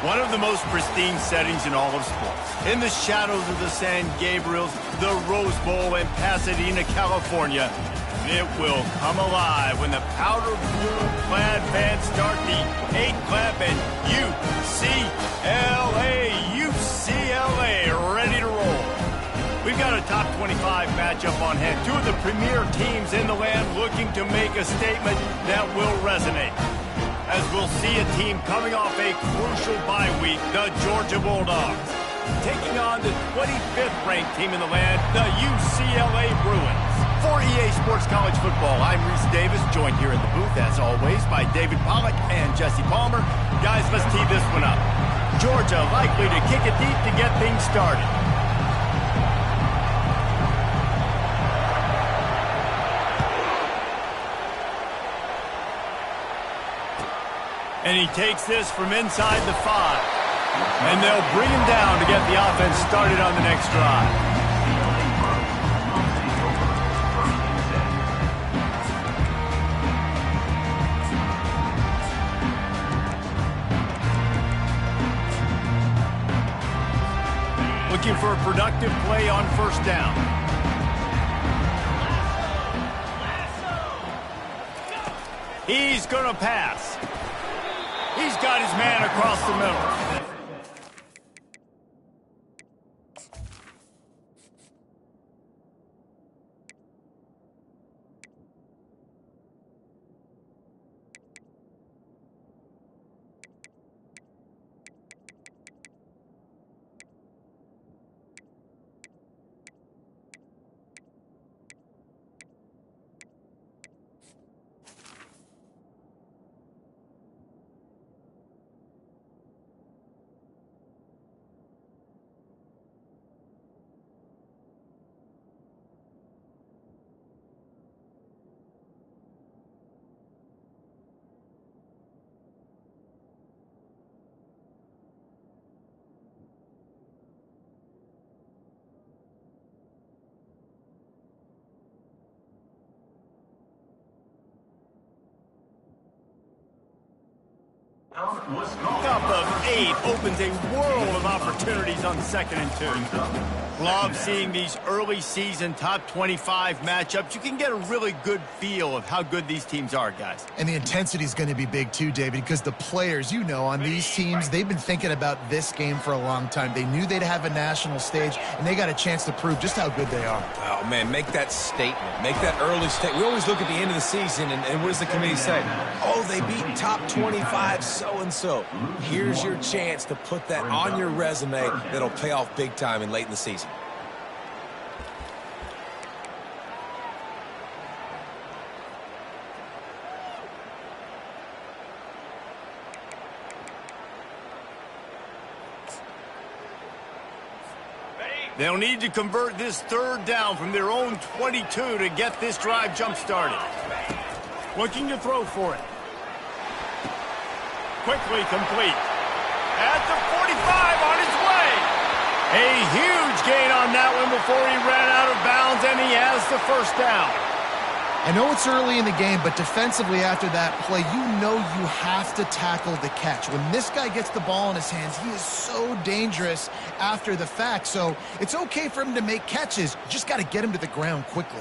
One of the most pristine settings in all of sports. In the shadows of the San Gabriels, the Rose Bowl in Pasadena, California, it will come alive when the powder blue-clad fans start the 8-clap and UCLA ready to roll. We've got a top 25 matchup on hand. Two of the premier teams in the land looking to make a statement that will resonate. As we'll see a team coming off a crucial bye week, the Georgia Bulldogs, taking on the 25th ranked team in the land, the UCLA Bruins. For EA Sports College Football, I'm Reese Davis, joined here in the booth, as always, by David Pollack and Jesse Palmer. Guys, let's tee this one up. Georgia likely to kick it deep to get things started. And he takes this from inside the 5. And they'll bring him down to get the offense started on the next drive. Looking for a productive play on first down. He's going to pass. He's got his man across the middle. Cup of 8 opens a world of opportunities on 2nd and 2. Love seeing these early season top 25 matchups. You can get a really good feel of how good these teams are, guys. And the intensity is going to be big too, David, because the players, you know, on these teams, they've been thinking about this game for a long time. They knew they'd have a national stage, and they got a chance to prove just how good they are. Oh, man, make that statement. Make that early statement. We always look at the end of the season, and what does the committee say? Oh, they beat top 25 so-and-so. Here's your chance to put that on your resume that'll pay off big time and late in the season. They'll need to convert this 3rd down from their own 22 to get this drive jump-started. Looking to throw for it. Quickly complete. At the 45 on his way. A huge gain on that one before he ran out of bounds, and he has the 1st down. I know it's early in the game, but defensively after that play, you know you have to tackle the catch. When this guy gets the ball in his hands, he is so dangerous after the fact. So it's okay for him to make catches. You just got to get him to the ground quickly.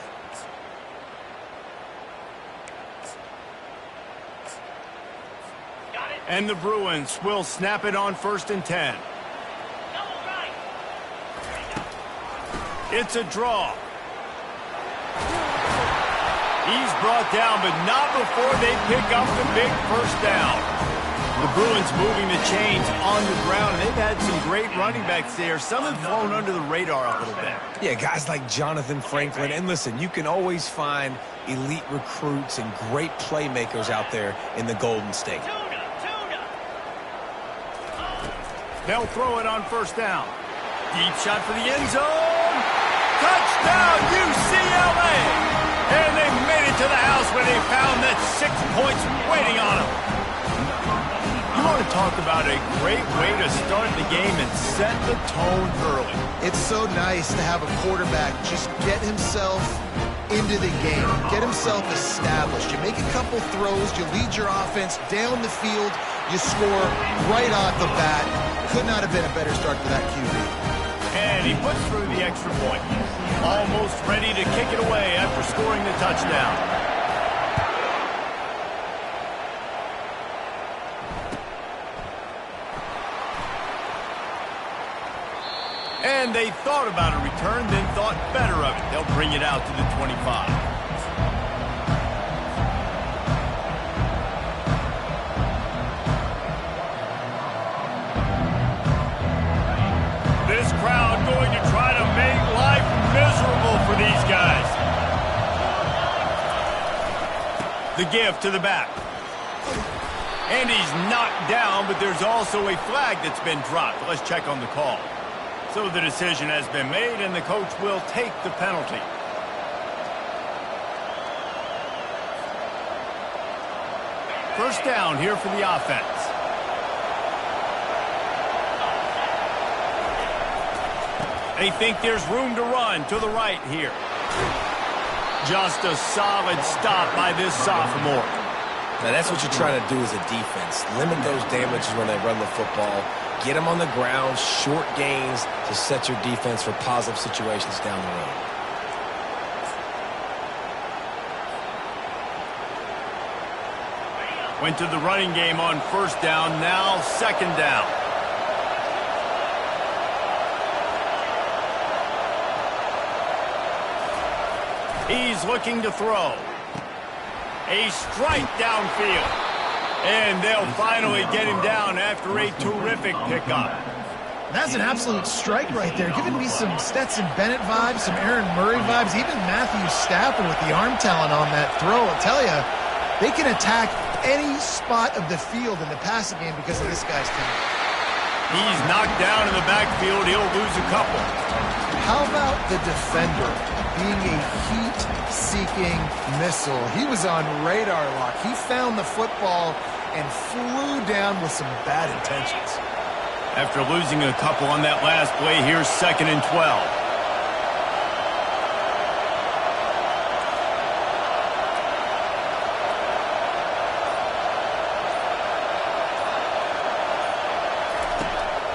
And the Bruins will snap it on 1st and 10. It's a draw. He's brought down, but not before they pick up the big 1st down. The Bruins moving the chains on the ground. They've had some great running backs there. Some have flown under the radar a little bit. Yeah, guys like Jonathan Franklin. And listen, you can always find elite recruits and great playmakers out there in the Golden State. They'll throw it on 1st down. Deep shot for the end zone. Touchdown, UCLA! And they made it to the house where they found that 6 points waiting on them. You want to talk about a great way to start the game and set the tone early. It's so nice to have a quarterback just get himself into the game, get himself established. You make a couple throws, you lead your offense down the field, You score right off the bat. Could not have been a better start for that QB. And he puts through the extra point. Almost ready to kick it away after scoring the touchdown. And they thought about a return, then thought better of it. They'll bring it out to the 25. This crowd going to try to make life miserable for these guys. The give to the back. And he's knocked down, but there's also a flag that's been dropped. Let's check on the call. So the decision has been made, and the coach will take the penalty. First down here for the offense. They think there's room to run to the right here. Just a solid stop by this sophomore. Now that's what you try to do as a defense. Limit those damages when they run the football. Get them on the ground, short gains to set your defense for positive situations down the road. Went to the running game on first down, now second down. He's looking to throw. A strike downfield. And they'll finally get him down after a terrific pickup. That's an absolute strike right there. Giving me some Stetson Bennett vibes, some Aaron Murray vibes, even Matthew Stafford with the arm talent on that throw. I'll tell you, they can attack any spot of the field in the passing game because of this guy's talent. He's knocked down in the backfield. He'll lose a couple. How about the defender being a heat-seeking missile? He was on radar lock. He found the football and flew down with some bad intentions. After losing a couple on that last play, here's 2nd and 12.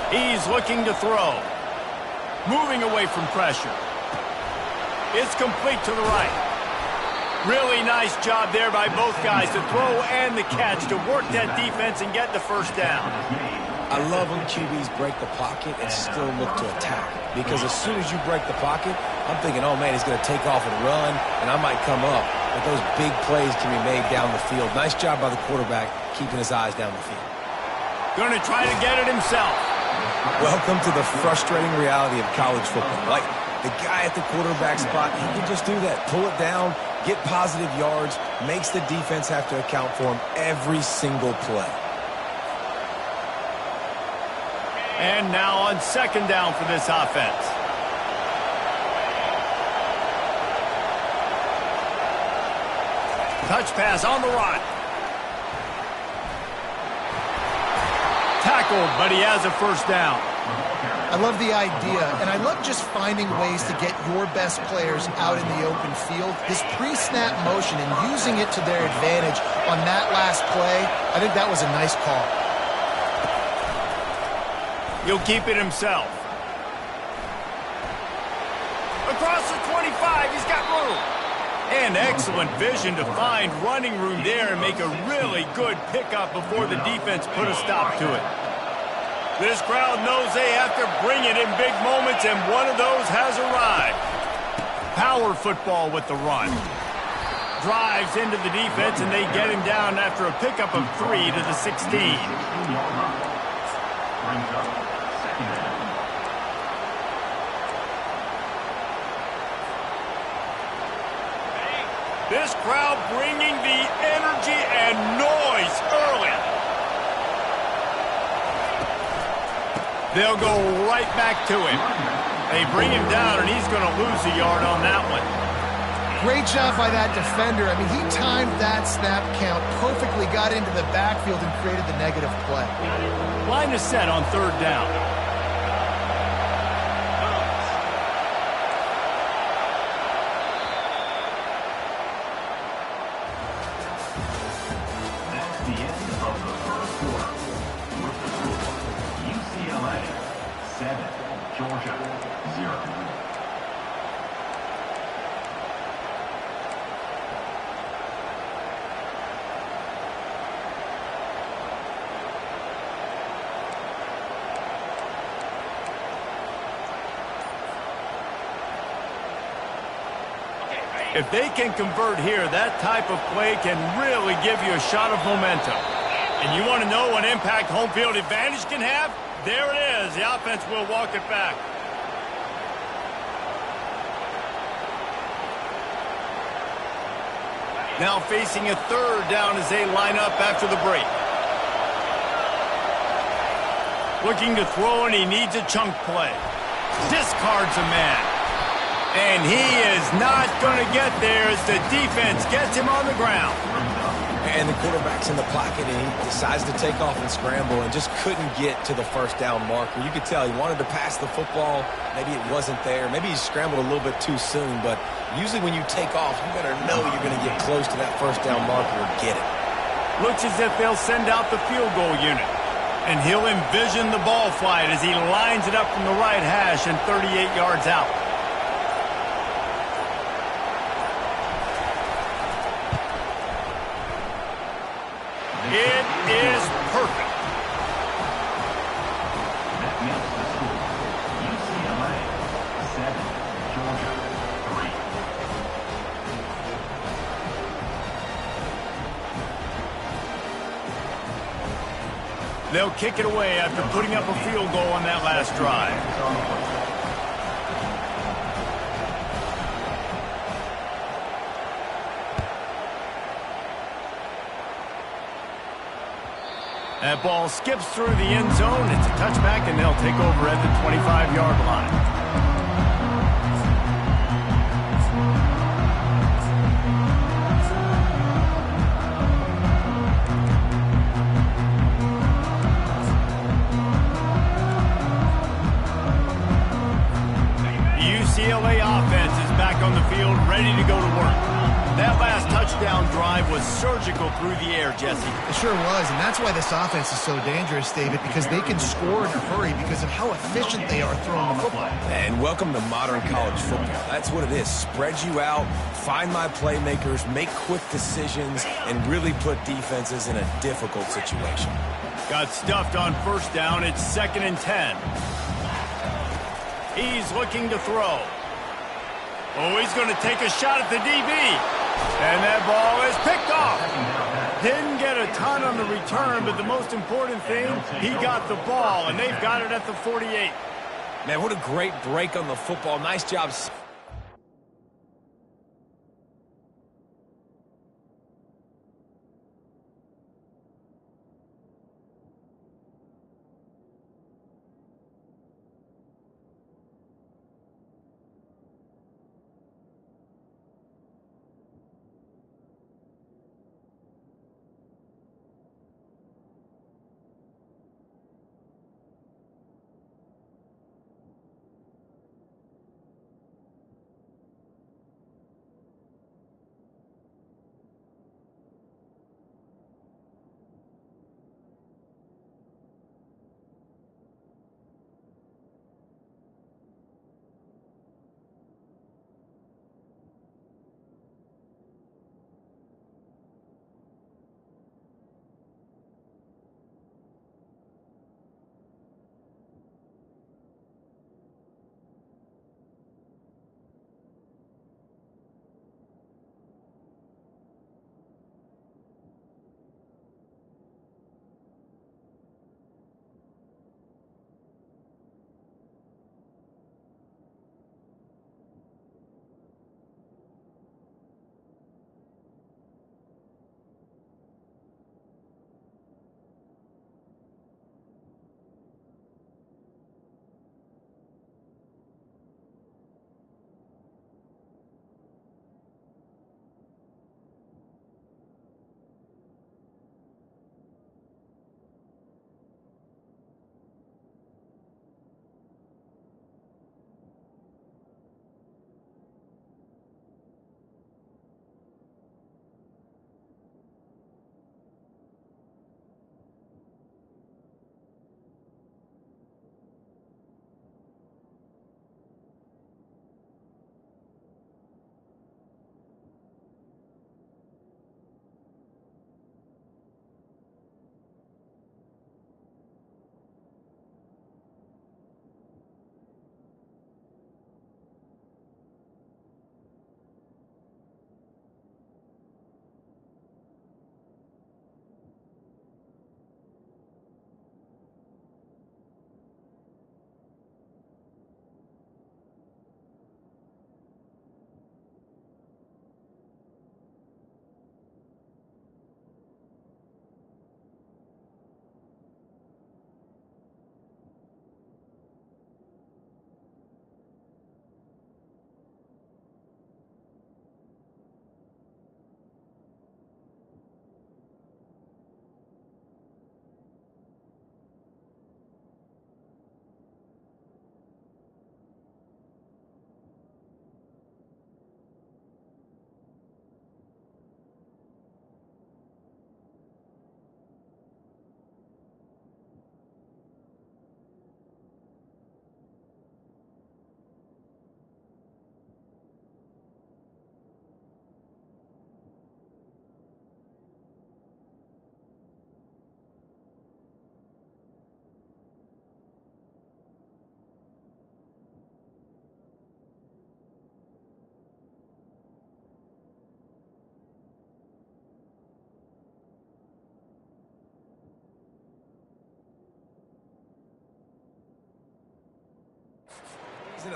He's looking to throw. Moving away from pressure. It's complete to the right. Really nice job there by both guys to throw and the catch to work that defense and get the first down. I love when QBs break the pocket and still look to attack. Because as soon as you break the pocket, I'm thinking, oh man, he's going to take off and run, and I might come up. But those big plays can be made down the field. Nice job by the quarterback keeping his eyes down the field. Going to try to get it himself. Welcome to the frustrating reality of college football. Like, the guy at the quarterback spot, he can just do that. Pull it down, get positive yards, makes the defense have to account for him every single play. And now on second down for this offense. Touch pass on the run. Tackled, but he has a first down. I love the idea, and I love just finding ways to get your best players out in the open field. This pre-snap motion and using it to their advantage on that last play, I think that was a nice call. He'll keep it himself. Across the 25, he's got room. And excellent vision to find running room there and make a really good pickup before the defense put a stop to it. This crowd knows they have to bring it in big moments, and one of those has arrived. Power football with the run. Drives into the defense, and they get him down after a pickup of 3 to the 16. This crowd bringing the energy and noise early. They'll go right back to him. They bring him down, and he's going to lose a yard on that one. Great job by that defender. I mean, he timed that snap count perfectly, got into the backfield, and created the negative play. Line is set on third down. If they can convert here, that type of play can really give you a shot of momentum. And you want to know what impact home field advantage can have? There it is. The offense will walk it back. Now facing a third down as they line up after the break. Looking to throw, and he needs a chunk play. Discards a man. And he is not going to get there as the defense gets him on the ground. And the quarterback's in the pocket, and he decides to take off and scramble and just couldn't get to the first down marker. You could tell he wanted to pass the football. Maybe it wasn't there. Maybe he scrambled a little bit too soon. But usually when you take off, you better know you're going to get close to that first down marker and get it. Looks as if they'll send out the field goal unit. And he'll envision the ball flight as he lines it up from the right hash and 38 yards out. It is perfect. UCLA 7, Georgia 3. They'll kick it away after putting up a field goal on that last drive. That ball skips through the end zone. It's a touchback, and they'll take over at the 25-yard line. The UCLA offense is back on the field, ready to go to work. That last touchdown drive was surgical through the air, Jesse. It sure was, and that's why this offense is so dangerous, David, because they can score in a hurry because of how efficient they are throwing the football. And welcome to modern college football. That's what it is. Spread you out, find my playmakers, make quick decisions, and really put defenses in a difficult situation. Got stuffed on first down. It's 2nd and 10. He's looking to throw. Oh, he's going to take a shot at the DB. And that ball is picked off. Didn't get a ton on the return, but the most important thing, he got the ball, and they've got it at the 48. Man, what a great break on the football. Nice job.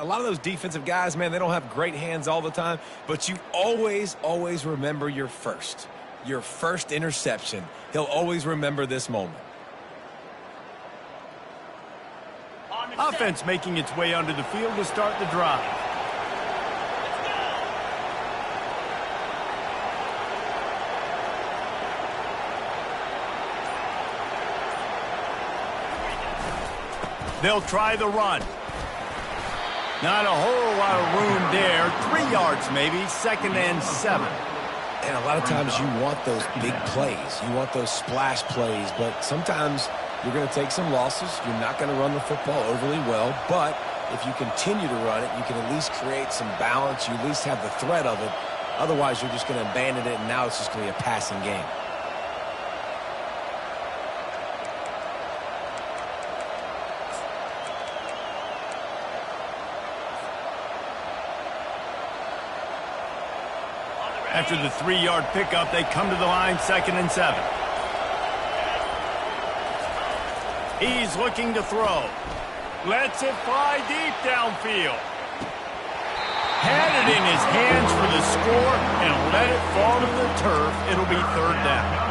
A lot of those defensive guys, man, they don't have great hands all the time, but you always, always remember your first interception. He'll always remember this moment. Offense making its way onto the field to start the drive. They'll try the run. Not a whole lot of room there. 3 yards maybe, 2nd and 7. And a lot of times you want those big plays. You want those splash plays, but sometimes you're going to take some losses. You're not going to run the football overly well, but if you continue to run it, you can at least create some balance. You at least have the threat of it. Otherwise, you're just going to abandon it, and now it's just going to be a passing game. After the 3-yard pickup, they come to the line, 2nd and 7. He's looking to throw. Lets it fly deep downfield. Had it in his hands for the score and let it fall to the turf. It'll be 3rd down.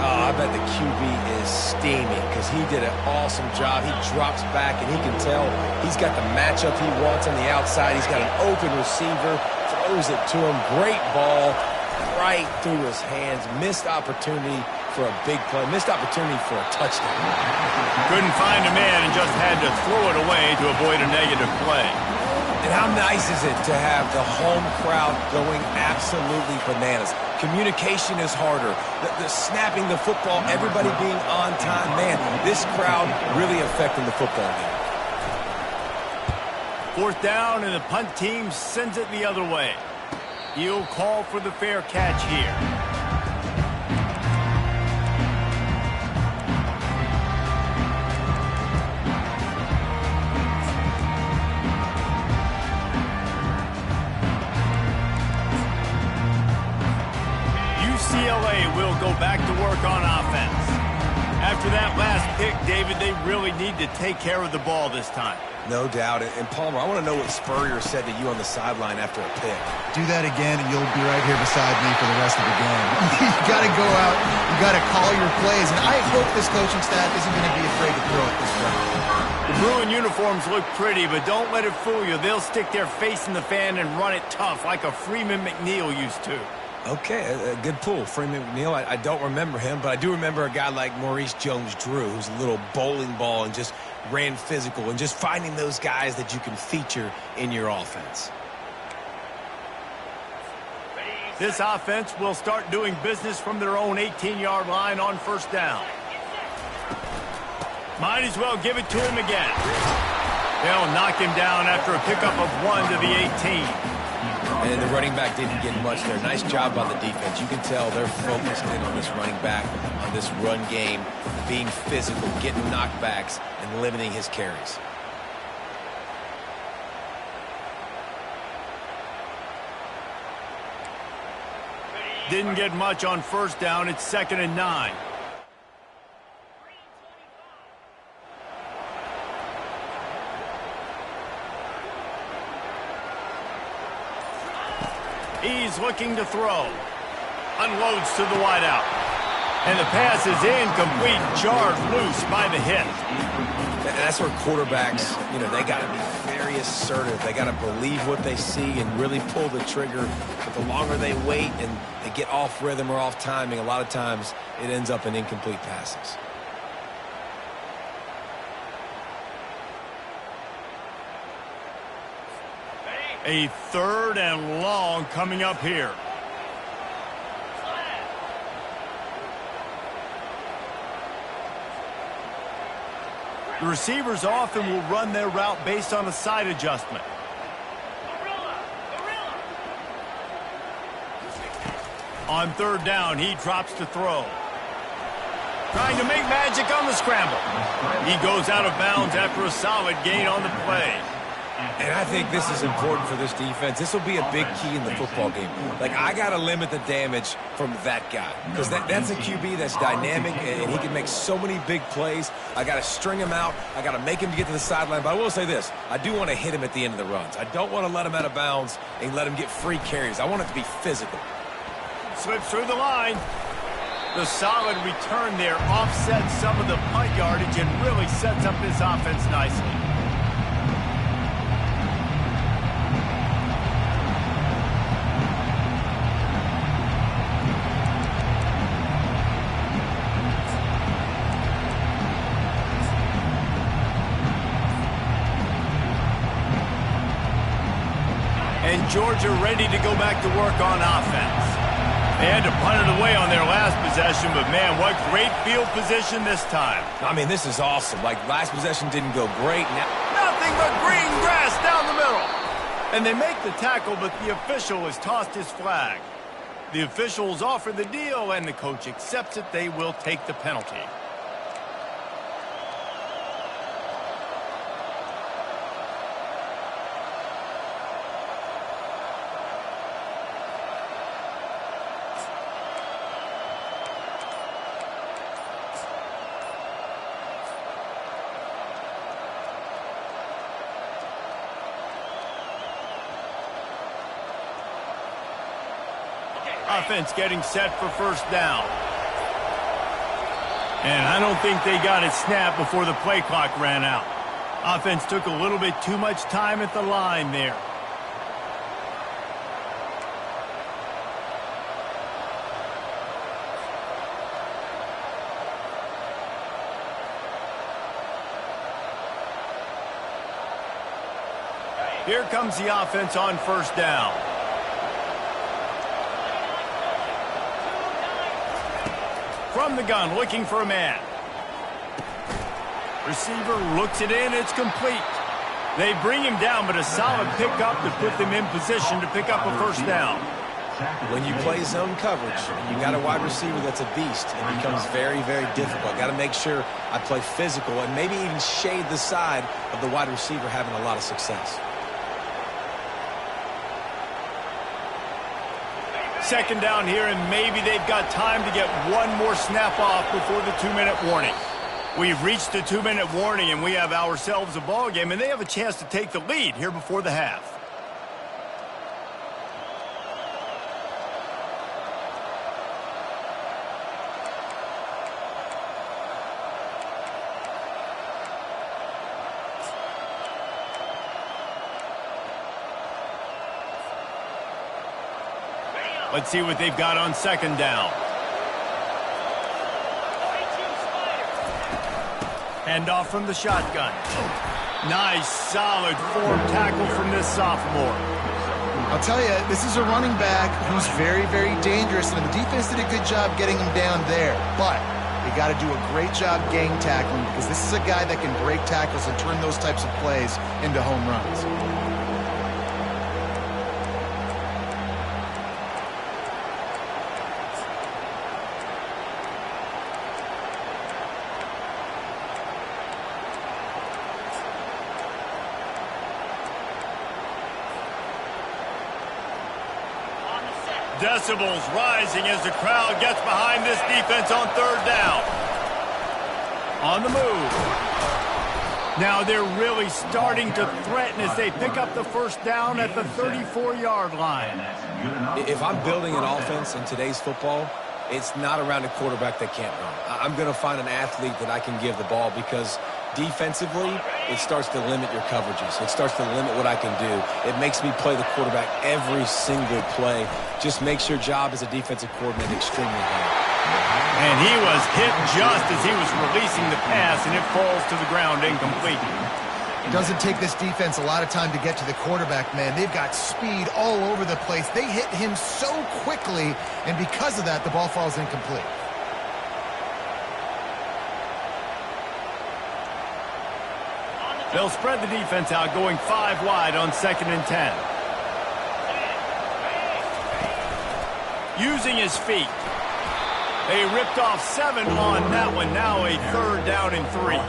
Oh, I bet the QB is steaming because he did an awesome job. He drops back, and he can tell he's got the matchup he wants on the outside. He's got an open receiver, throws it to him. Great ball right through his hands. Missed opportunity for a big play. Missed opportunity for a touchdown. Couldn't find a man and just had to throw it away to avoid a negative play. And how nice is it to have the home crowd going absolutely bananas? Communication is harder. The snapping the football, everybody being on time. Man, this crowd really affecting the football game. 4th down, and the punt team sends it the other way. He'll call for the fair catch here. UCLA will go back to work on offense. After that last pick, David, they really need to take care of the ball this time. No doubt. And Palmer, I want to know what Spurrier said to you on the sideline after a pick. Do that again, and you'll be right here beside me for the rest of the game. You got to go out. You got to call your plays. And I hope this coaching staff isn't going to be afraid to throw it this way. The Bruin uniforms look pretty, but don't let it fool you. They'll stick their face in the fan and run it tough like a Freeman McNeil used to. Okay, a good pull. Freeman McNeil, I don't remember him, but I do remember a guy like Maurice Jones-Drew, who's a little bowling ball and just ran physical, and just finding those guys that you can feature in your offense. This offense will start doing business from their own 18-yard line on 1st down. Might as well give it to him again. They'll knock him down after a pickup of 1 to the 18. And the running back didn't get much there. Nice job by the defense. You can tell they're focused in on this running back, on this run game, being physical, getting knockbacks, and limiting his carries. Didn't get much on 1st down. It's 2nd and 9. He's looking to throw. Unloads to the wideout. And the pass is incomplete, jarred loose by the hit. And that's where quarterbacks, they got to be very assertive. They got to believe what they see and really pull the trigger. But the longer they wait and they get off rhythm or off timing, a lot of times it ends up in incomplete passes. A 3rd and long coming up here. The receivers often will run their route based on a side adjustment. On 3rd down, he drops to throw. Trying to make magic on the scramble. He goes out of bounds after a solid gain on the play. And I think this is important for this defense. This will be a big key in the football game. Like, I got to limit the damage from that guy because that's a QB that's dynamic, and he can make so many big plays. I got to string him out. I got to make him get to the sideline. But I will say this. I do want to hit him at the end of the runs. I don't want to let him out of bounds and let him get free carries. I want it to be physical. Slips through the line. The solid return there offsets some of the punt yardage and really sets up this offense nicely. And Georgia ready to go back to work on offense. They had to punt it away on their last possession, but man, what great field position this time. I mean, this is awesome. Like, last possession didn't go great. Now, nothing but green grass down the middle. And they make the tackle, but the official has tossed his flag. The officials offer the deal, and the coach accepts it. They will take the penalty. Offense getting set for first down. And I don't think they got it snapped before the play clock ran out. Offense took a little bit too much time at the line there. Here comes the offense on first down. From the gun, looking for a man. Receiver looks it in, it's complete. They bring him down, but a solid pickup to put them in position to pick up a first down. When you play zone coverage, you got a wide receiver that's a beast. It becomes very, very difficult. Got to make sure I play physical and maybe even shade the side of the wide receiver having a lot of success. Second down here, and maybe they've got time to get one more snap off before the 2-minute warning. We've reached the 2-minute warning, and we have ourselves a ball game, and they have a chance to take the lead here before the half. Let's see what they've got on second down. Hand off from the shotgun. Nice, solid form tackle from this sophomore. I'll tell you, this is a running back who's very, very dangerous, and the defense did a good job getting him down there. But they got to do a great job gang tackling because this is a guy that can break tackles and turn those types of plays into home runs. Decibels rising as the crowd gets behind this defense on third down. On the move. Now they're really starting to threaten as they pick up the first down at the 34-yard line. If I'm building an offense in today's football, it's not around a quarterback that can't run. I'm going to find an athlete that I can give the ball because defensively, it starts to limit your coverages. It starts to limit what I can do. It makes me play the quarterback every single play. Just makes your job as a defensive coordinator extremely hard. And he was hit just as he was releasing the pass, and it falls to the ground incomplete. It doesn't take this defense a lot of time to get to the quarterback, man. They've got speed all over the place. They hit him so quickly, and because of that, the ball falls incomplete. They'll spread the defense out, going 5 wide on 2nd and 10. Using his feet. They ripped off 7 on that one. Now a 3rd down and 3.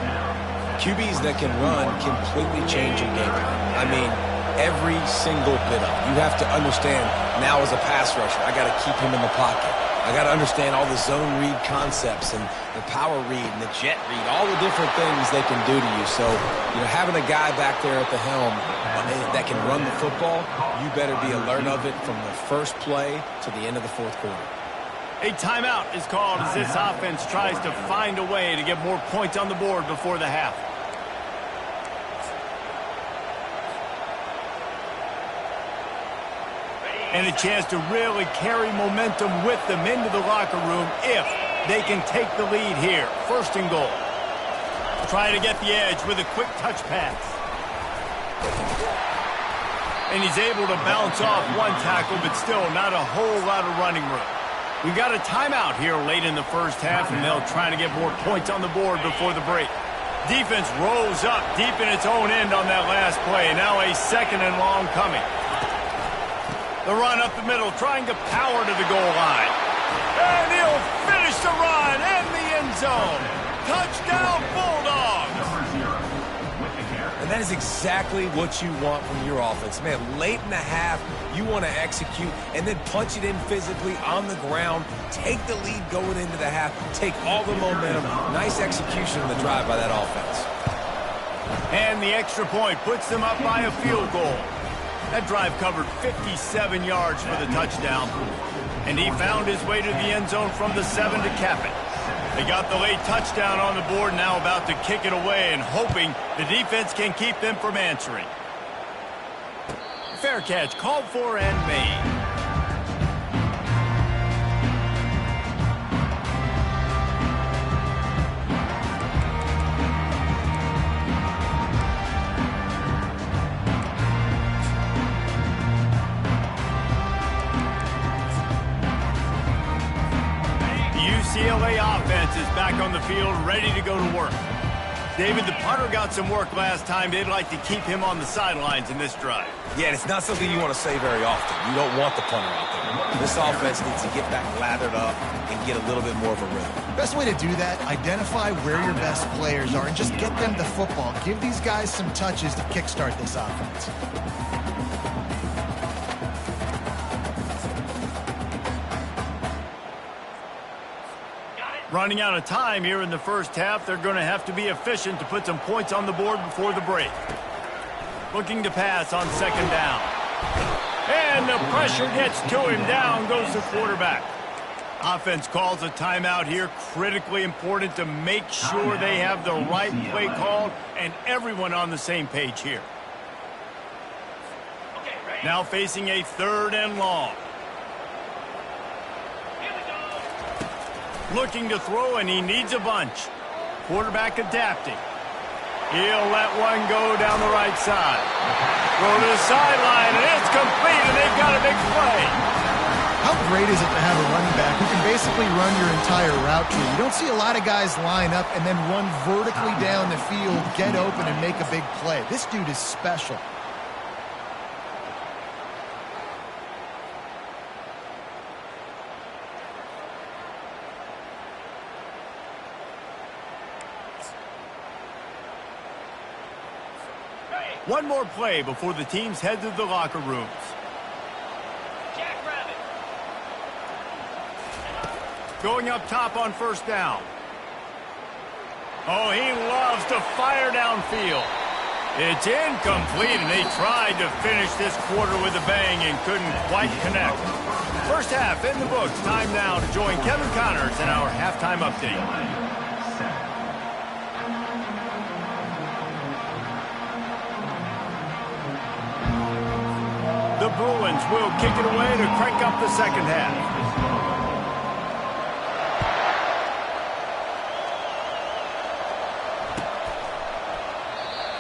QBs that can run completely change your game plan. I mean, every single bit of it. You have to understand, now as a pass rusher, I got to keep him in the pocket. I got to understand all the zone read concepts and the power read and the jet read, all the different things they can do to you. So, having a guy back there at the helm that can run the football, you better be alert of it from the first play to the end of the fourth quarter. A timeout is called as this offense tries to find a way to get more points on the board before the half. And a chance to really carry momentum with them into the locker room if they can take the lead here. First and goal. Trying to get the edge with a quick touch pass. And he's able to bounce off one tackle, but still not a whole lot of running room. We've got a timeout here late in the first half, and they'll try to get more points on the board before the break. Defense rolls up deep in its own end on that last play. Now a second and long coming. The run up the middle, trying to power to the goal line. And he'll finish the run in the end zone. Touchdown, Bulldogs! And that is exactly what you want from your offense. Man, late in the half, you want to execute and then punch it in physically on the ground. Take the lead going into the half. Take all the momentum. Nice execution on the drive by that offense. And the extra point puts them up by a field goal. That drive covered 57 yards for the touchdown. And he found his way to the end zone from the 7 to cap it. They got the late touchdown on the board, now about to kick it away and hoping the defense can keep them from answering. Fair catch called for and made. UCLA offense is back on the field, ready to go to work. David, the punter got some work last time. They'd like to keep him on the sidelines in this drive. Yeah, and it's not something you want to say very often. You don't want the punter out there. This offense needs to get back lathered up and get a little bit more of a rhythm. Best way to do that, identify where your best players are and just get them the football. Give these guys some touches to kickstart this offense. Running out of time here in the first half, they're going to have to be efficient to put some points on the board before the break. Looking to pass on second down. And the pressure gets to him. Down goes the quarterback. Offense calls a timeout here. Critically important to make sure they have the right play called and everyone on the same page here. Now facing a third and long. Looking to throw, and he needs a bunch. Quarterback adapting. He'll let one go down the right side. Throw to the sideline, and it's complete, and they've got a big play. How great is it to have a running back who can basically run your entire route tree? You don't see a lot of guys line up and then run vertically down the field, get open, and make a big play. This dude is special. One more play before the teams head to the locker rooms. Going up top on first down. Oh, he loves to fire downfield. It's incomplete, and they tried to finish this quarter with a bang and couldn't quite connect. First half in the books. Time now to join Kevin Connors in our halftime update. The Bruins will kick it away to crank up the second half.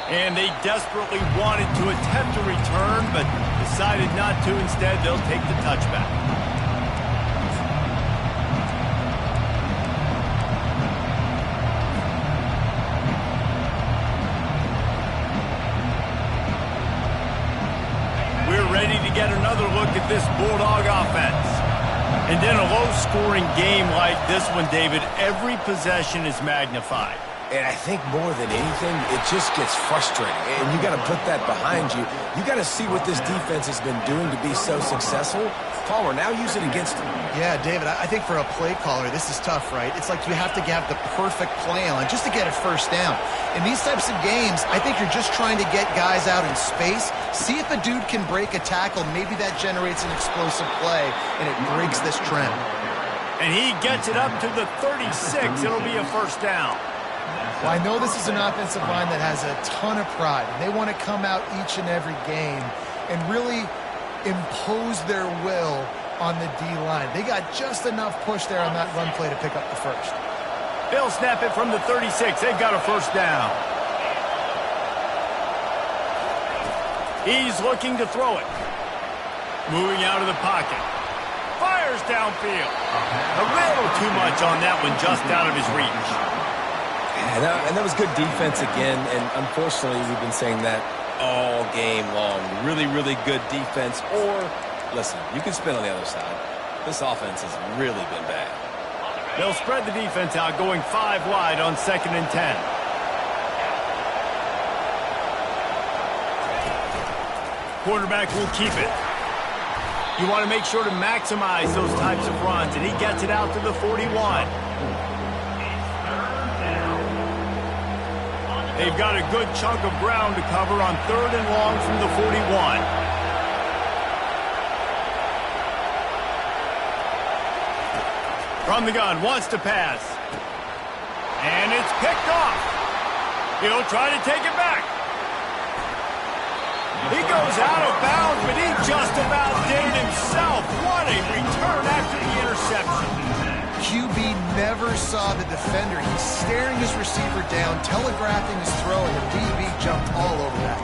And they desperately wanted to attempt a return, but decided not to. Instead, they'll take the touchback. Ready to get another look at this Bulldog offense. And in a low-scoring game like this one, David, every possession is magnified. And I think more than anything, it just gets frustrating. And you got to put that behind you. You got to see what this defense has been doing to be so successful. Palmer, now use it against him. Yeah, David, I think for a play caller, this is tough, right? It's like you have to have the perfect play on just to get a first down. In these types of games, I think you're just trying to get guys out in space, see if a dude can break a tackle. Maybe that generates an explosive play, and it breaks this trend. And he gets it up to the 36. It'll be a first down. Well, I know this is an offensive line that has a ton of pride. They want to come out each and every game and really impose their will on the D-line. They got just enough push there on that run play to pick up the first. They'll snap it from the 36. They've got a first down. He's looking to throw it. Moving out of the pocket. Fires downfield. A little too much on that one, just out of his reach. And that was good defense again, and unfortunately we've been saying that all game long. Really, really good defense. Or, listen, you can spin on the other side. This offense has really been bad. They'll spread the defense out, going 5 wide on 2nd and 10. Quarterback will keep it. You want to make sure to maximize those types of runs, and he gets it out to the 41. They've got a good chunk of ground to cover on 3rd and long from the 41. From the gun, wants to pass. And it's picked off. He'll try to take it back. He goes out of bounds, but he just about did it himself. What a return after the interception. QB never saw the defender. He's staring his receiver down, telegraphing his throw, and the DB jumped all over that.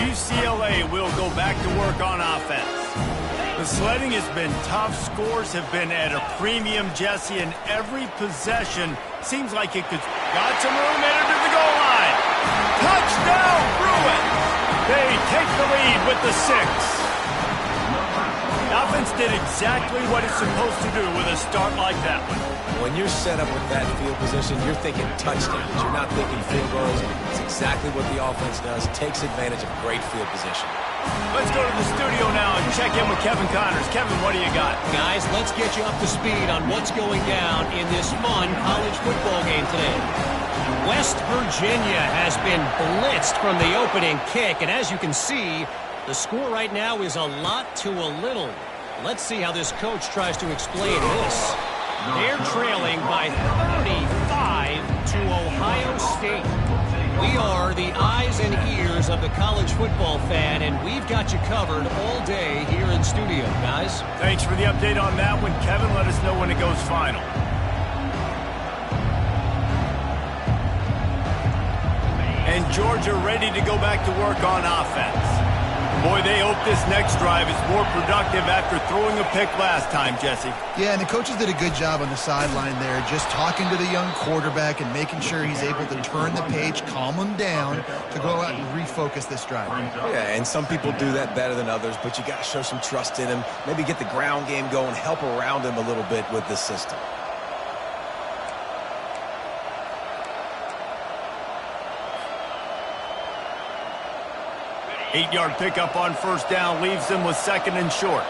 UCLA will go back to work on offense. The sledding has been tough. Scores have been at a premium, Jesse, and every possession seems like it could. Got some room, headed to the goal line. Touchdown, Bruins! They take the lead with the 6. The offense did exactly what it's supposed to do with a start like that one. When you're set up with that field position, you're thinking touchdowns. You're not thinking field goals. It's exactly what the offense does. Takes advantage of great field position. Let's go to the studio now and check in with Kevin Connors. Kevin, what do you got? Guys, let's get you up to speed on what's going down in this fun college football game today. West Virginia has been blitzed from the opening kick, and as you can see, the score right now is a lot to a little. Let's see how this coach tries to explain this. They're trailing by 35 to Ohio State. We are the eyes and ears of the college football fan, and we've got you covered all day here in studio, guys. Thanks for the update on that one, Kevin. Let us know when it goes final. And Georgia ready to go back to work on offense. Boy, they hope this next drive is more productive after throwing a pick last time, Jesse. Yeah, and the coaches did a good job on the sideline there, just talking to the young quarterback and making sure he's able to turn the page, calm him down, to go out and refocus this drive. Yeah, and some people do that better than others, but you got to show some trust in him. Maybe get the ground game going, help around him a little bit with this system. Eight-yard pickup on first down leaves them with 2nd and short.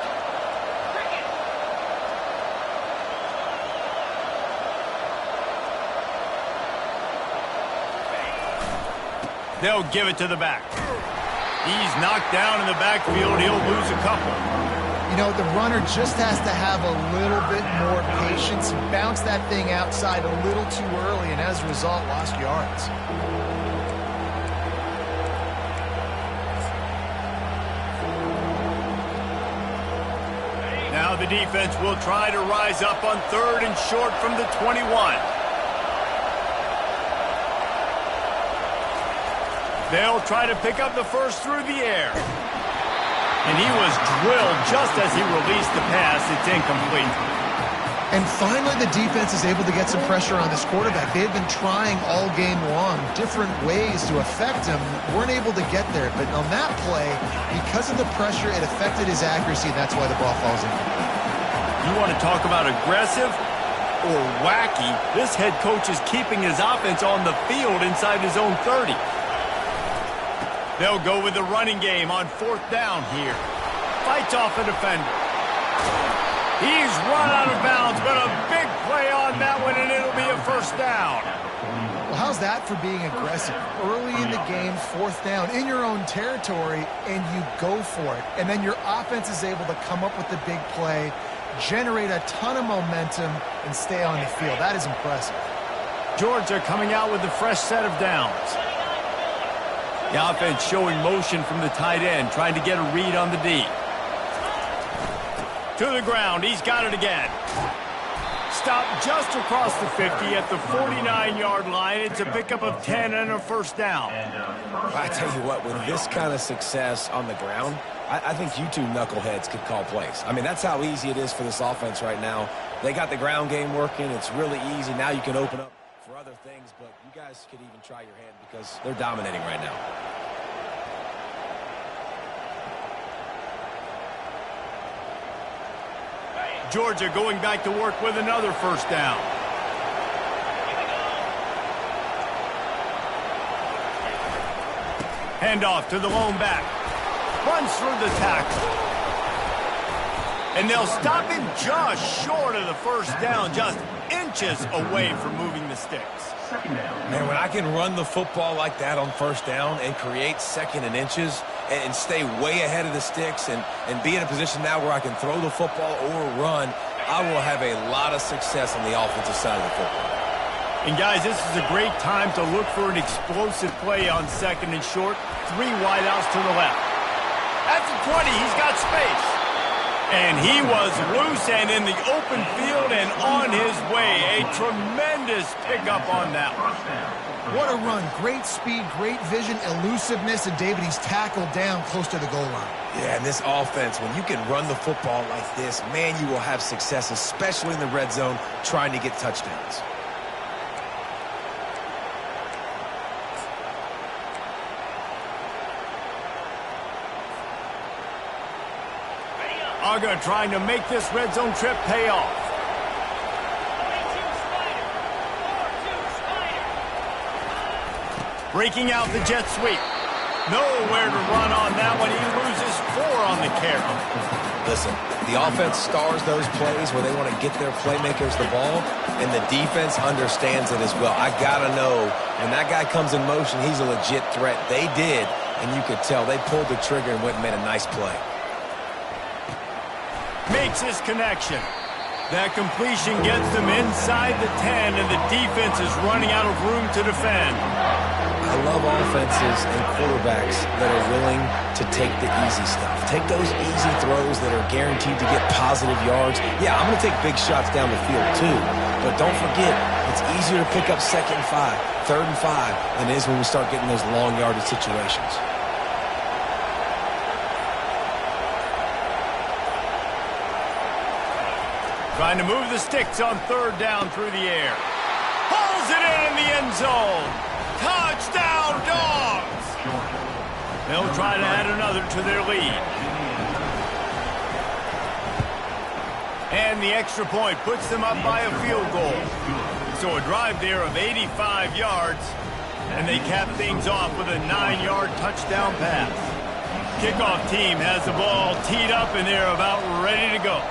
They'll give it to the back. He's knocked down in the backfield. He'll lose a couple. You know, the runner just has to have a little bit more patience. Bounce that thing outside a little too early, and as a result, lost yards. Now the defense will try to rise up on 3rd and short from the 21. They'll try to pick up the first through the air. And he was drilled just as he released the pass. It's incomplete. And finally, the defense is able to get some pressure on this quarterback. They had been trying all game long different ways to affect him. Weren't able to get there. But on that play, because of the pressure, it affected his accuracy. And that's why the ball falls in. You want to talk about aggressive or wacky, this head coach is keeping his offense on the field inside his own 30. They'll go with the running game on 4th down here. Fights off a defender. He's run out of bounds, but a big play on that one, and it'll be a 1st down. Well, how's that for being aggressive? Early in the game, 4th down, in your own territory, and you go for it. And then your offense is able to come up with the big play, generate a ton of momentum, and stay on the field. That is impressive. Georgia coming out with a fresh set of downs. The offense showing motion from the tight end, trying to get a read on the D. To the ground, he's got it again. Stopped just across the 50 at the 49-yard line. It's a pickup of 10 and a 1st down. I tell you what, with this kind of success on the ground, I think you two knuckleheads could call plays. I mean, that's how easy it is for this offense right now. They got the ground game working. It's really easy. Now you can open up for other things, but you guys could even try your hand because they're dominating right now. Georgia going back to work with another 1st down. Handoff to the lone back. Runs through the tackle. And they'll stop him just short of the 1st down, just inches away from moving the sticks. Man, when I can run the football like that on 1st down and create 2nd and inches and stay way ahead of the sticks and be in a position now where I can throw the football or run, I will have a lot of success on the offensive side of the football. And guys, this is a great time to look for an explosive play on 2nd and short. 3 wideouts to the left. At the 20, he's got space. And he was loose and in the open field and on his way. A tremendous pickup on that one. What a run. Great speed, great vision, elusiveness, and David, he's tackled down close to the goal line. Yeah, and this offense, when you can run the football like this, man, you will have success, especially in the red zone, trying to get touchdowns. Uga trying to make this red zone trip pay off. Breaking out the jet sweep. Nowhere to run on that one. He loses 4 on the carry. Listen, the offense stars those plays where they want to get their playmakers the ball, and the defense understands it as well. I got to know, when that guy comes in motion, he's a legit threat. They did, and you could tell. They pulled the trigger and went and made a nice play. Makes his connection. That completion gets them inside the 10, and the defense is running out of room to defend. I love offenses and quarterbacks that are willing to take the easy stuff. Take those easy throws that are guaranteed to get positive yards. Yeah, I'm going to take big shots down the field too, but don't forget, it's easier to pick up 2nd and 5, 3rd and 5 than it is when we start getting those long yardage situations. Trying to move the sticks on 3rd down through the air. Pulls it in the end zone. Touchdown, Dogs! They'll try to add another to their lead. And the extra point puts them up by a field goal. So a drive there of 85 yards, and they cap things off with a 9-yard touchdown pass. Kickoff team has the ball teed up, and they're about ready to go.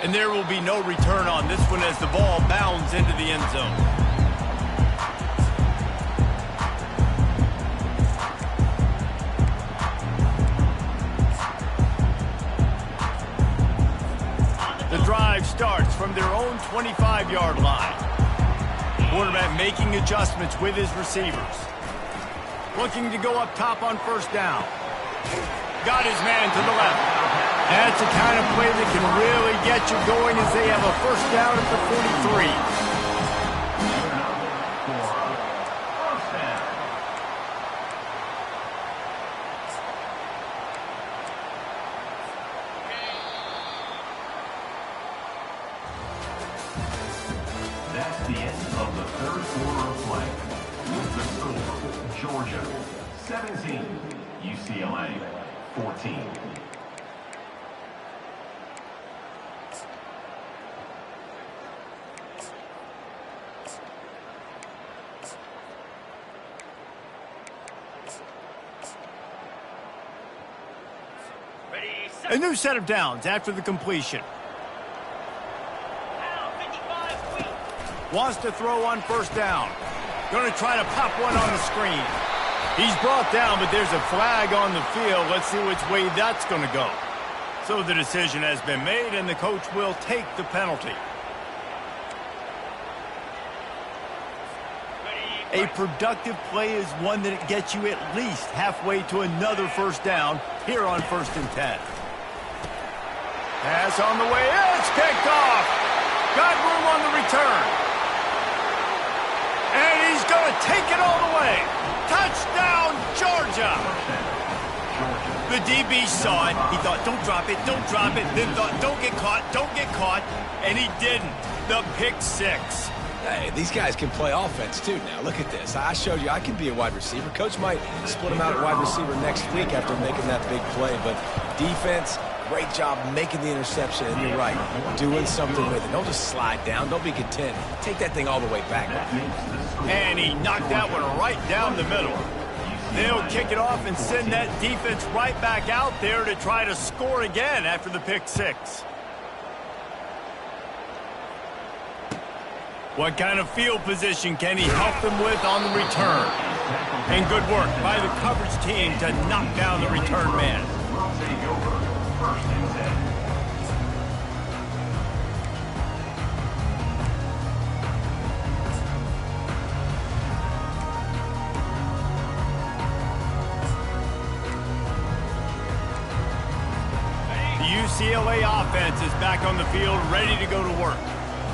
And there will be no return on this one as the ball bounds into the end zone. The drive starts from their own 25-yard line. Quarterback making adjustments with his receivers. Looking to go up top on 1st down. Got his man to the left. That's the kind of play that can really get you going as they have a 1st down at the 43. That's the end of the 3rd quarter of play. With the score, Georgia 17, UCLA 14. A new set of downs after the completion. Wants to throw on first down. Going to try to pop one on the screen. He's brought down, but there's a flag on the field. Let's see which way that's going to go. So the decision has been made, and the coach will take the penalty. A productive play is one that gets you at least halfway to another first down here on 1st and 10. Pass on the way. It's picked off. Got room on the return. And he's going to take it all the way. Touchdown, Georgia. The DB saw it. He thought, don't drop it, don't drop it. Then thought, don't get caught, don't get caught. And he didn't. The pick six. Hey, these guys can play offense, too, now. Look at this. I showed you I can be a wide receiver. Coach might split him out at wide receiver next week after making that big play. But defense, great job making the interception. And you're right, doing something with it. Don't just slide down. Don't be content. Take that thing all the way back. And he knocked that one right down the middle. They'll kick it off and send that defense right back out there to try to score again after the pick six. What kind of field position can he help them with on the return? And good work by the coverage team to knock down the return man. Take over 1st and 10. The UCLA offense is back on the field, ready to go to work.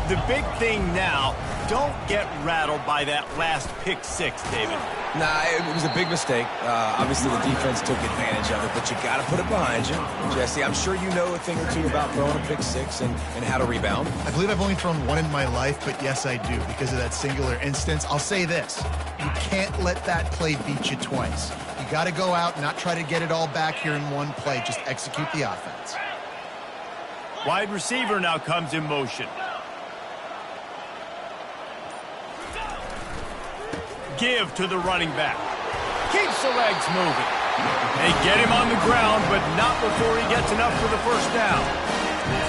The big thing now, don't get rattled by that last pick six, David. Nah, it was a big mistake. Obviously, the defense took advantage of it, but you got to put it behind you. Jesse, I'm sure you know a thing or two about throwing a pick six and how to rebound. I believe I've only thrown one in my life, but yes, I do because of that singular instance. I'll say this. You can't let that play beat you twice. You got to go out and not try to get it all back here in one play. Just execute the offense. Wide receiver now comes in motion. Give to the running back. Keeps the legs moving. They get him on the ground, but not before he gets enough for the first down.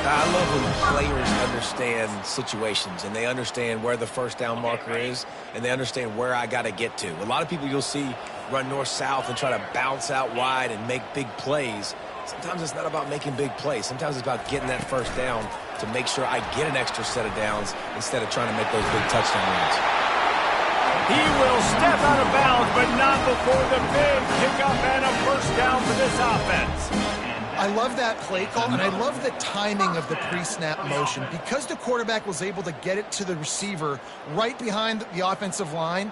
I love when players understand situations and they understand where the first down marker is and they understand where I got to get to. A lot of people you'll see run north-south and try to bounce out wide and make big plays. Sometimes it's not about making big plays. Sometimes it's about getting that first down to make sure I get an extra set of downs instead of trying to make those big touchdown runs. He will step out of bounds, but not before the big pickup and a first down for this offense. I love that play call, and I love the timing of the pre-snap motion. Because the quarterback was able to get it to the receiver right behind the offensive line,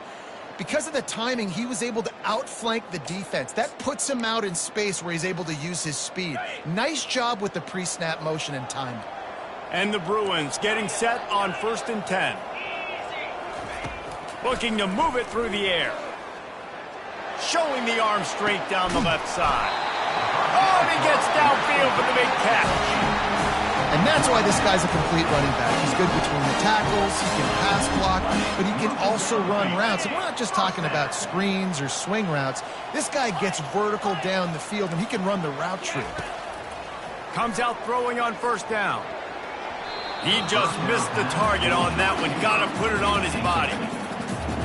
because of the timing, he was able to outflank the defense. That puts him out in space where he's able to use his speed. Nice job with the pre-snap motion and timing. And the Bruins getting set on 1st and 10. Looking to move it through the air. Showing the arm strength down the left side. Oh, and he gets downfield for the big catch. And that's why this guy's a complete running back. He's good between the tackles, he can pass block, but he can also run routes. And we're not just talking about screens or swing routes. This guy gets vertical down the field, and he can run the route tree. Comes out throwing on first down. He just missed the target on that one. Got to put it on his body.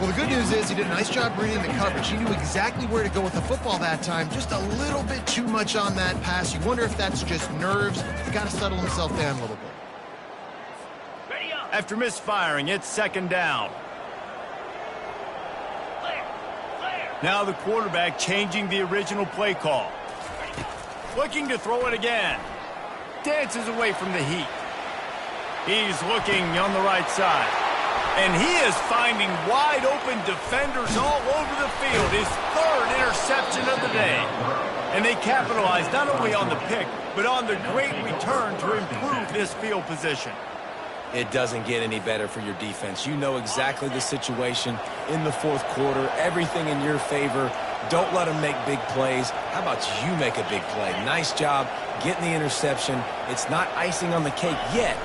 Well, the good news is he did a nice job reading the coverage. He knew exactly where to go with the football that time. Just a little bit too much on that pass. You wonder if that's just nerves. He's got to settle himself down a little bit. After misfiring, it's 2nd down. Now the quarterback changing the original play call. Looking to throw it again. Dances away from the heat. He's looking on the right side. And he is finding wide-open defenders all over the field. His 3rd interception of the day. And they capitalized not only on the pick, but on the great return to improve this field position. It doesn't get any better for your defense. You know exactly the situation in the 4th quarter. Everything in your favor. Don't let them make big plays. How about you make a big play? Nice job getting the interception. It's not icing on the cake yet,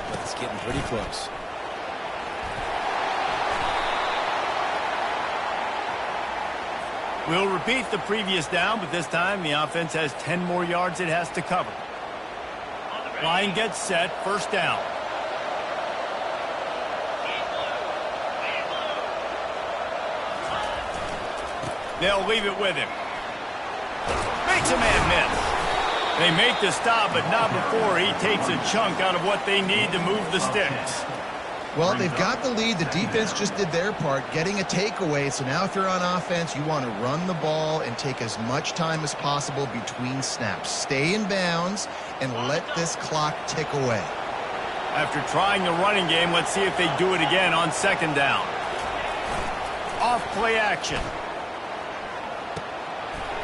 but it's getting pretty close. We'll repeat the previous down, but this time the offense has 10 more yards it has to cover. Line gets set, first down. They'll leave it with him. Makes a man miss. They make the stop, but not before he takes a chunk out of what they need to move the sticks. Well, they've got the lead. The defense just did their part, getting a takeaway. So now if you're on offense, you want to run the ball and take as much time as possible between snaps. Stay in bounds and let this clock tick away. After trying the running game, let's see if they do it again on second down. Off play action.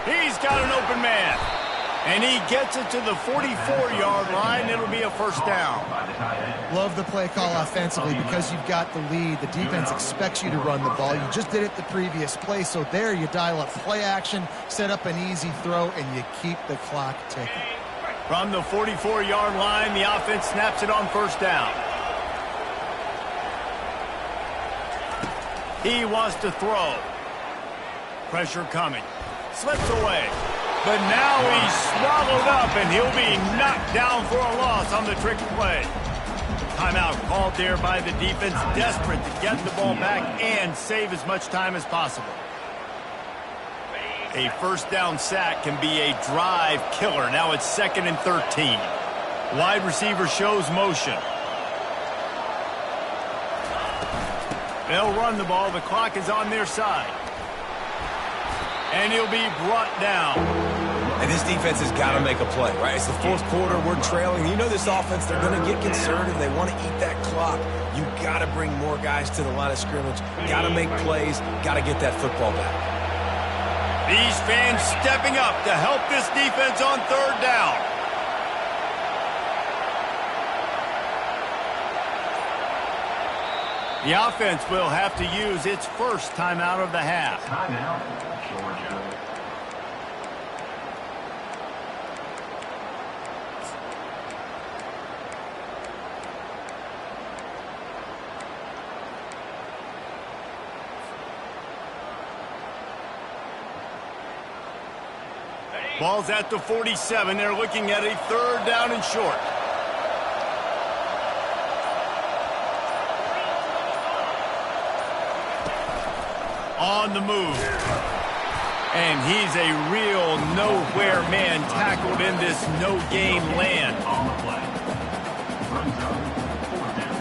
He's got an open man. And he gets it to the 44-yard line. It'll be a first down. Love the play call offensively because you've got the lead. The defense expects you to run the ball. You just did it the previous play, so there you dial up play action, set up an easy throw, and you keep the clock ticking. From the 44-yard line, the offense snaps it on first down. He wants to throw. Pressure coming. Slips away. But now he's swallowed up, and he'll be knocked down for a loss on the trick play. Timeout called there by the defense, desperate to get the ball back and save as much time as possible. A first down sack can be a drive killer. Now it's 2nd and 13. Wide receiver shows motion. They'll run the ball. The clock is on their side. And he'll be brought down. And this defense has got to make a play, right? It's the fourth quarter. We're trailing. You know this offense, they're going to get conservative. They want to eat that clock. You got to bring more guys to the line of scrimmage. Got to make plays. Got to get that football back. These fans stepping up to help this defense on third down. The offense will have to use its first timeout of the half. Timeout, Georgia. Ball's at the 47. They're looking at a third down and short. On the move. And he's a real nowhere man tackled in this no-game land. On the play. Run zone, 4th down.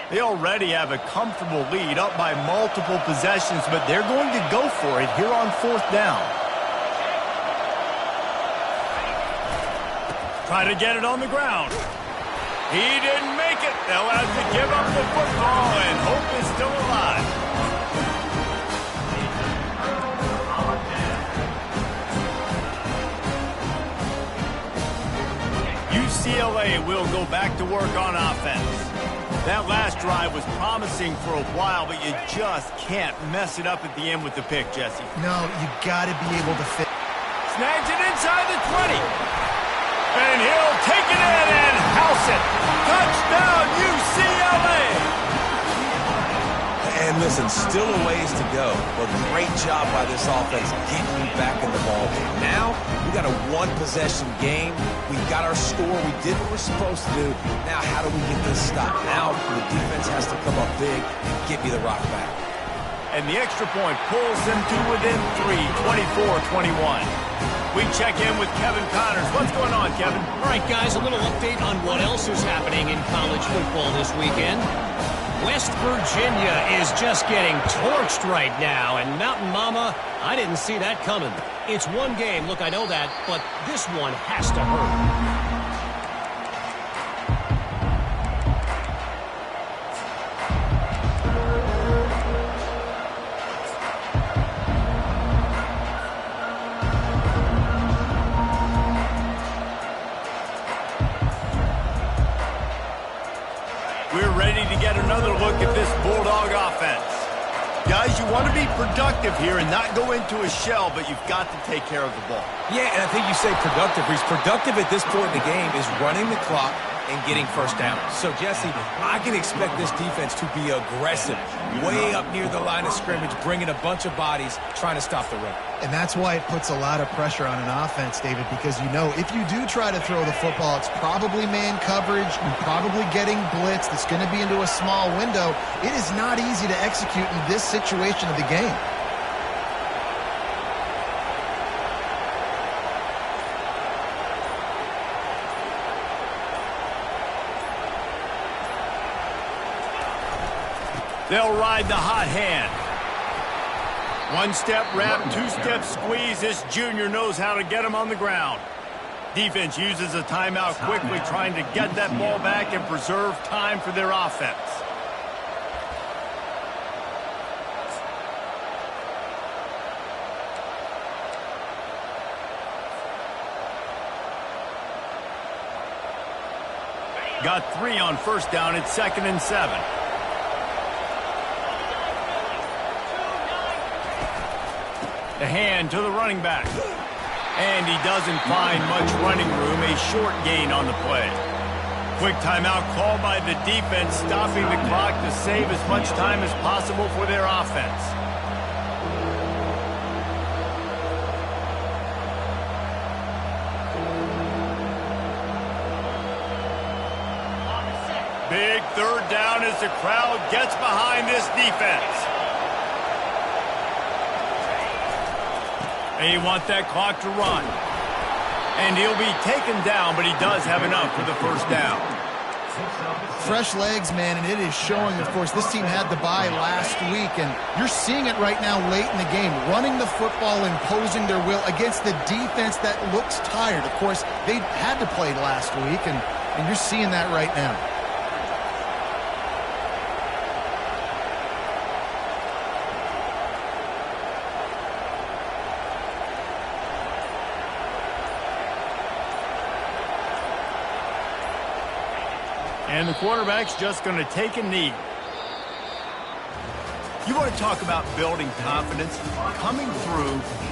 They already have a comfortable lead, up by multiple possessions, but they're going to go for it here on 4th down. Try to get it on the ground. He didn't make it. They'll have to give up the football, and hope is still alive. UCLA will go back to work on offense. That last drive was promising for a while, but you just can't mess it up at the end with the pick, Jesse. No, you got to be able to fit. Snags it inside the 20. And he'll take it in and house it. Touchdown, UCLA! And listen, still a ways to go, but great job by this offense getting you back in the ball game. Now, we got a one-possession game. We've got our score. We did what we're supposed to do. Now, how do we get this stopped? Now, the defense has to come up big and get me the rock back. And the extra point pulls them to within 3, 24-21. We check in with Kevin Connors. What's going on, Kevin? All right, guys, a little update on what else is happening in college football this weekend. West Virginia is just getting torched right now, and Mountain Mama, I didn't see that coming. It's one game, look, I know that, but this one has to hurt. you want to be productive here and not go into a shell, but you've got to take care of the ball. Yeah, and I think you say productive. He's productive at this point in the game is running the clock and getting first down. So, Jesse, I can expect this defense to be aggressive, way up near the line of scrimmage, bringing a bunch of bodies, trying to stop the run. And that's why it puts a lot of pressure on an offense, David, because you know if you do try to throw the football, it's probably man coverage, you're probably getting blitz, that's going to be into a small window. It is not easy to execute in this situation of the game. They'll ride the hot hand. One-step wrap, two-step squeeze. This junior knows how to get him on the ground. Defense uses a timeout quickly, trying to get that ball back and preserve time for their offense. Got 3 on first down. It's 2nd and 7. The hand to the running back. And he doesn't find much running room. A short gain on the play. Quick timeout called by the defense, stopping the clock to save as much time as possible for their offense. Big 3rd down as the crowd gets behind this defense. They want that clock to run. And he'll be taken down, but he does have enough for the first down. Fresh legs, man, and it is showing, of course, this team had the bye last week, and you're seeing it right now late in the game, running the football, imposing their will against the defense that looks tired. Of course, they had to play last week, and you're seeing that right now. And the quarterback's just going to take a knee. You want to talk about building confidence? Coming through with